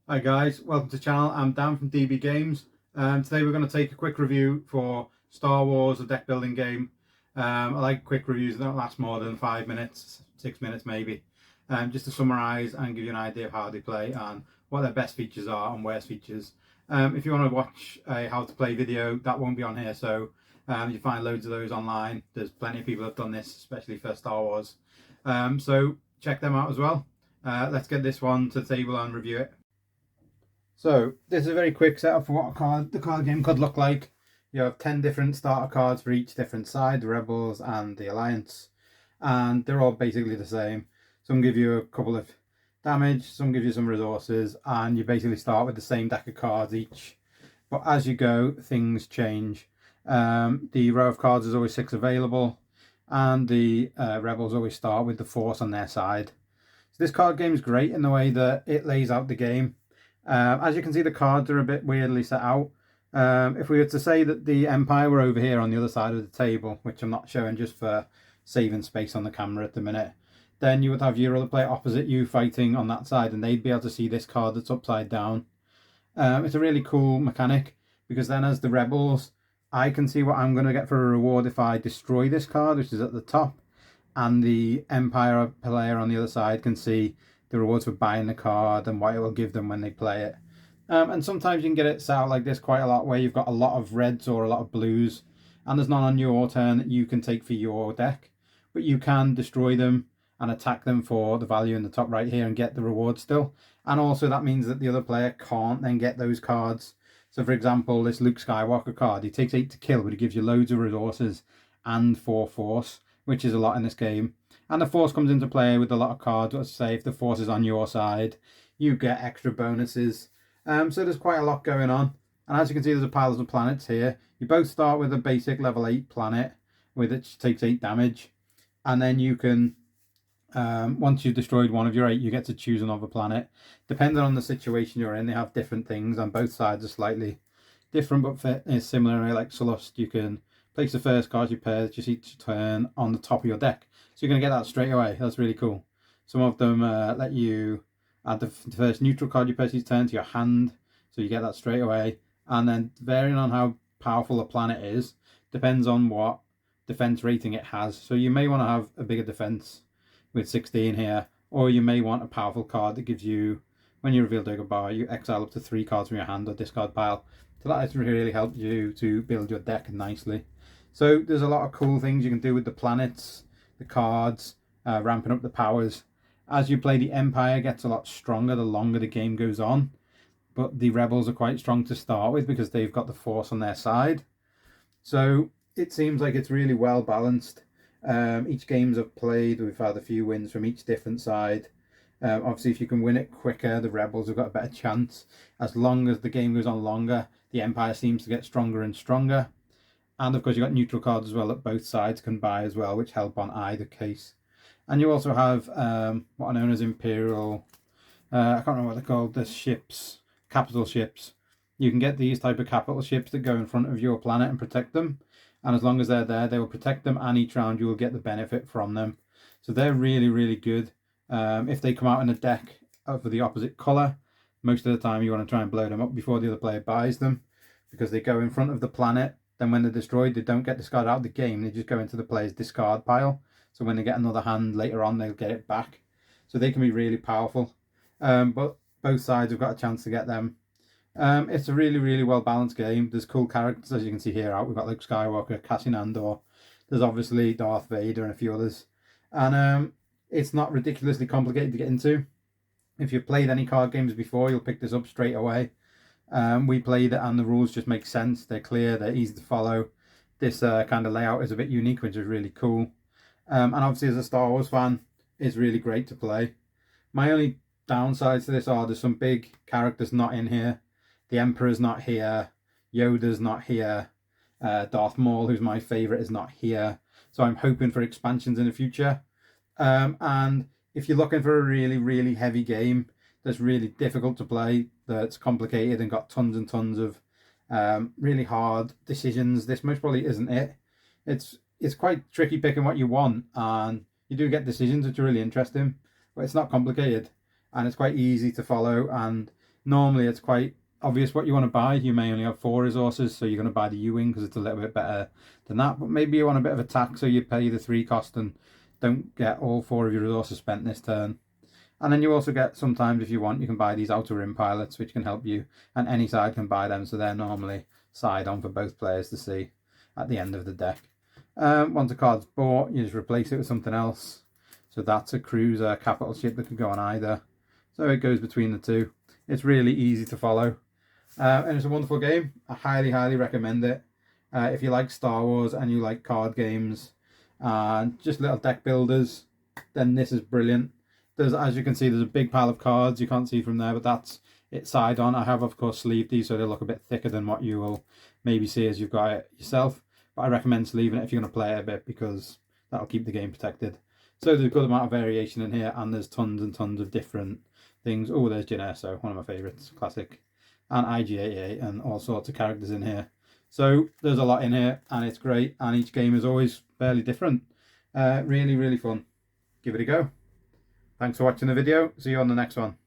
Hi guys, welcome to the channel. I'm Dan from DB Games. Today we're going to take a quick review for Star Wars The Deckbuilding Game. I like quick reviews that don't last more than 5 minutes, 6 minutes maybe. Just to summarise and give you an idea of how they play and what their best features are and worst features. If you want to watch a how to play video, that won't be on here, so you find loads of those online. There's plenty of people who have done this, especially for Star Wars. So check them out as well. Let's get this one to the table and review it. So this is a very quick setup for what the card game could look like. You have 10 different starter cards for each different side, the Rebels and the Alliance, and they're all basically the same. Some give you a couple of damage, some give you some resources, and you basically start with the same deck of cards each. But as you go, things change. The row of cards is always 6 available, and the Rebels always start with the Force on their side. So this card game is great in the way that it lays out the game. As you can see, the cards are a bit weirdly set out. If we were to say that the Empire were over here on the other side of the table, which I'm not showing just for saving space on the camera at the minute, then you would have your other player opposite you fighting on that side, and they'd be able to see this card that's upside down. It's a really cool mechanic, because then as the Rebels, I can see what I'm going to get for a reward if I destroy this card, which is at the top, and the Empire player on the other side can see the rewards for buying the card and what it will give them when they play it. And sometimes you can get it set out like this quite a lot, where you've got a lot of reds or a lot of blues, and there's none on your turn that you can take for your deck, but you can destroy them and attack them for the value in the top right here and get the reward still. And also that means that the other player can't then get those cards. So for example, this Luke Skywalker card, he takes 8 to kill, but he gives you loads of resources and 4 force, which is a lot in this game. And the Force comes into play with a lot of cards. Let's say if the Force is on your side, you get extra bonuses. So there's quite a lot going on. And as you can see, there's a pile of planets here. You both start with a basic level 8 planet, which takes 8 damage. And then you can, once you've destroyed one of your 8, you get to choose another planet. Depending on the situation you're in, they have different things, and both sides are slightly different, but similar. Like Solust, you can place the first card you purchase each turn on the top of your deck. So you're going to get that straight away. That's really cool. Some of them let you add the first neutral card you purchase each turn to your hand. So you get that straight away. And then varying on how powerful a planet is, depends on what defense rating it has. So you may want to have a bigger defense with 16 here. Or you may want a powerful card that gives you, when you reveal Dagobah, you exile up to 3 cards from your hand or discard pile. So that has really helped you to build your deck nicely. So there's a lot of cool things you can do with the planets, the cards, ramping up the powers. As you play, the Empire gets a lot stronger the longer the game goes on, but the Rebels are quite strong to start with because they've got the Force on their side. So it seems like it's really well balanced. Each games I've played, we've had a few wins from each different side. Obviously, if you can win it quicker, the Rebels have got a better chance. As long as the game goes on longer, the Empire seems to get stronger and stronger. And of course, you've got neutral cards as well that both sides can buy as well, which help on either case. And you also have what are known as Imperial, I can't remember what they're called, the ships, capital ships. You can get these type of capital ships that go in front of your planet and protect them. And as long as they're there, they will protect them, and each round you will get the benefit from them. So they're really, really good. If they come out in a deck for the opposite colour, most of the time you want to try and blow them up before the other player buys them, because they go in front of the planet. Then when they're destroyed, they don't get discarded out of the game. They just go into the player's discard pile. So when they get another hand later on, they'll get it back. So they can be really powerful. But both sides have got a chance to get them. It's a really, really well balanced game. There's cool characters, as you can see here out. We've got Luke Skywalker, Cassian Andor. There's obviously Darth Vader and a few others. And it's not ridiculously complicated to get into. If you've played any card games before, you'll pick this up straight away. We played it and the rules just make sense. They're clear, they're easy to follow. This kind of layout is a bit unique, which is really cool. And obviously as a Star Wars fan, it's really great to play. My only downsides to this are there's some big characters not in here. The Emperor's not here. Yoda's not here. Darth Maul, who's my favourite, is not here. So I'm hoping for expansions in the future. And if you're looking for a really, really heavy game that's really difficult to play, that's complicated and got tons and tons of really hard decisions, this most probably isn't it. It's quite tricky picking what you want, and you do get decisions which are really interesting, but it's not complicated and it's quite easy to follow, and Normally it's quite obvious what you want to buy. You may only have 4 resources, so you're going to buy the U-wing because it's a little bit better than that. But maybe you want a bit of attack, so you pay the 3 cost and don't get all 4 of your resources spent this turn. And then you also get, sometimes if you want, you can buy these outer rim pilots, which can help you, and any side can buy them, so they're normally side on for both players to see at the end of the deck. Once a card's bought, you just replace it with something else. So that's a cruiser, capital ship that can go on either. So it goes between the two. It's really easy to follow. And it's a wonderful game. I highly, highly recommend it. If you like Star Wars and you like card games and just little deck builders, then this is brilliant. As you can see, there's a big pile of cards. You can't see from there, but that's it side on. I have, of course, sleeved these so they look a bit thicker than what you will maybe see as you've got it yourself. But I recommend sleeving it if you're going to play it a bit, because that'll keep the game protected. So there's a good amount of variation in here, and there's tons and tons of different things. Oh, there's Jyn Erso, one of my favourites, classic. And IG-88 and all sorts of characters in here. So there's a lot in here, and it's great. And each game is always fairly different. Really, really fun. Give it a go. Thanks for watching the video. See you on the next one.